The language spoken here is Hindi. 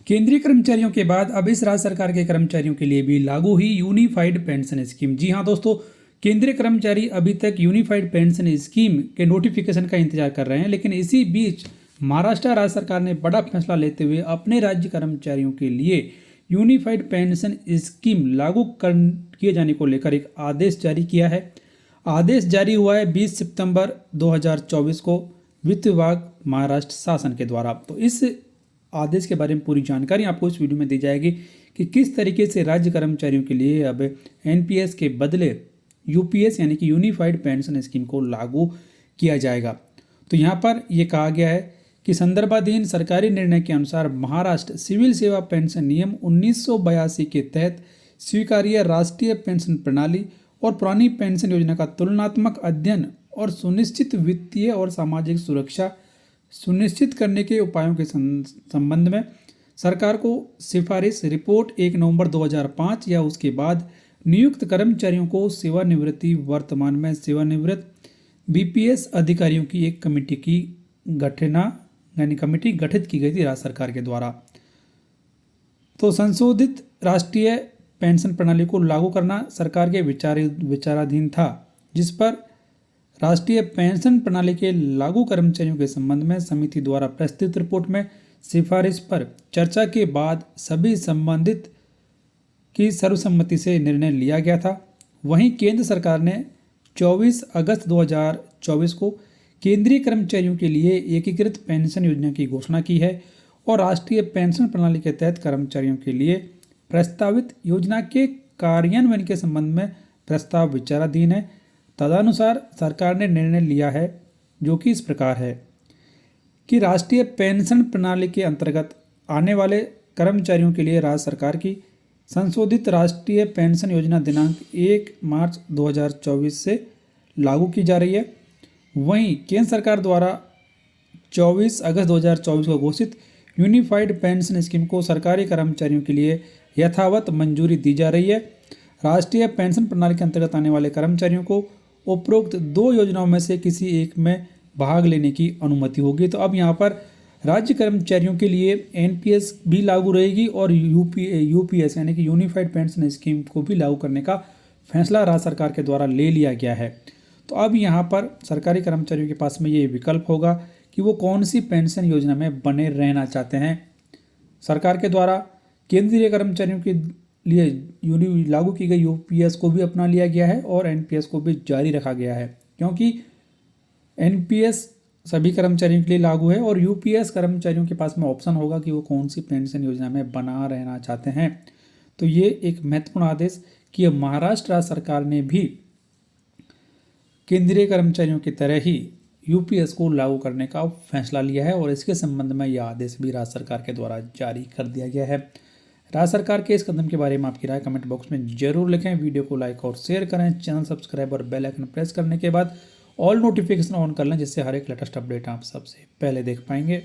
केंद्रीय कर्मचारियों के बाद अब इस राज्य सरकार के कर्मचारियों के लिए भी लागू हुई यूनिफाइड पेंशन स्कीम। जी हाँ दोस्तों, केंद्रीय कर्मचारी अभी तक यूनिफाइड पेंशन स्कीम के नोटिफिकेशन का इंतजार कर रहे हैं, लेकिन इसी बीच महाराष्ट्र राज्य सरकार ने बड़ा फैसला लेते हुए अपने राज्य कर्मचारियों के लिए यूनिफाइड पेंशन स्कीम लागू किए जाने को लेकर एक आदेश जारी किया है। आदेश जारी हुआ है 20 सितंबर 2024 को वित्त विभाग महाराष्ट्र शासन के द्वारा। तो इस आदेश के बारे में पूरी जानकारी आपको इस वीडियो में दी जाएगी कि किस तरीके से राज्य कर्मचारियों के लिए अब एनपीएस के बदले यूपीएस यानी कि यूनिफाइड पेंशन स्कीम को लागू किया जाएगा। तो यहाँ पर यह कहा गया है कि संदर्भाधीन सरकारी निर्णय के अनुसार महाराष्ट्र सिविल सेवा पेंशन नियम 1982 के तहत स्वीकार्य राष्ट्रीय पेंशन प्रणाली और पुरानी पेंशन योजना का तुलनात्मक अध्ययन और सुनिश्चित वित्तीय और सामाजिक सुरक्षा सुनिश्चित करने के उपायों के संबंध में सरकार को सिफारिश रिपोर्ट 1 नवंबर 2005 या उसके बाद नियुक्त कर्मचारियों को सेवानिवृत्ति वर्तमान में सेवानिवृत्त बीपीएस अधिकारियों की एक कमेटी गठित की गई थी राज्य सरकार के द्वारा। तो संशोधित राष्ट्रीय पेंशन प्रणाली को लागू करना सरकार के विचाराधीन था, जिस पर राष्ट्रीय पेंशन प्रणाली के लागू कर्मचारियों के संबंध में समिति द्वारा प्रस्तुत रिपोर्ट में सिफारिश पर चर्चा के बाद सभी संबंधित की सर्वसम्मति से निर्णय लिया गया था। वहीं केंद्र सरकार ने 24 अगस्त 2024 को केंद्रीय कर्मचारियों के लिए एकीकृत पेंशन योजना की घोषणा की है और राष्ट्रीय पेंशन प्रणाली के तहत कर्मचारियों के लिए प्रस्तावित योजना के कार्यान्वयन के संबंध में प्रस्ताव विचाराधीन है। तदनुसार सरकार ने निर्णय लिया है, जो कि इस प्रकार है कि राष्ट्रीय पेंशन प्रणाली के अंतर्गत आने वाले कर्मचारियों के लिए राज्य सरकार की संशोधित राष्ट्रीय पेंशन योजना दिनांक 1 मार्च 2024 से लागू की जा रही है। वहीं केंद्र सरकार द्वारा 24 अगस्त 2024 को घोषित यूनिफाइड पेंशन स्कीम को सरकारी कर्मचारियों के लिए यथावत मंजूरी दी जा रही है। राष्ट्रीय पेंशन प्रणाली के अंतर्गत आने वाले कर्मचारियों को उपरोक्त 2 योजनाओं में से किसी एक में भाग लेने की अनुमति होगी। तो अब यहाँ पर राज्य कर्मचारियों के लिए एनपीएस भी लागू रहेगी और यूपीएस यानी कि यूनिफाइड पेंशन स्कीम को भी लागू करने का फैसला राज्य सरकार के द्वारा ले लिया गया है। तो अब यहाँ पर सरकारी कर्मचारियों के पास में ये विकल्प होगा कि वो कौन सी पेंशन योजना में बने रहना चाहते हैं। सरकार के द्वारा केंद्रीय कर्मचारियों के लिए लागू की गई यूपीएस को भी अपना लिया गया है और एनपीएस को भी जारी रखा गया है, क्योंकि एनपीएस सभी कर्मचारियों के लिए लागू है और यूपीएस कर्मचारियों के पास में ऑप्शन होगा कि वो कौन सी पेंशन योजना में बना रहना चाहते हैं। तो ये एक महत्वपूर्ण आदेश कि महाराष्ट्र राज्य सरकार ने भी केंद्रीय कर्मचारियों की तरह ही यूपीएस को लागू करने का फैसला लिया है और इसके संबंध में यह आदेश भी राज्य सरकार के द्वारा जारी कर दिया गया है। राज्य सरकार के इस कदम के बारे में आपकी राय कमेंट बॉक्स में जरूर लिखें। वीडियो को लाइक और शेयर करें। चैनल सब्सक्राइब और बेल आइकन प्रेस करने के बाद ऑल नोटिफिकेशन ऑन कर लें, जिससे हर एक लेटेस्ट अपडेट आप सबसे पहले देख पाएंगे।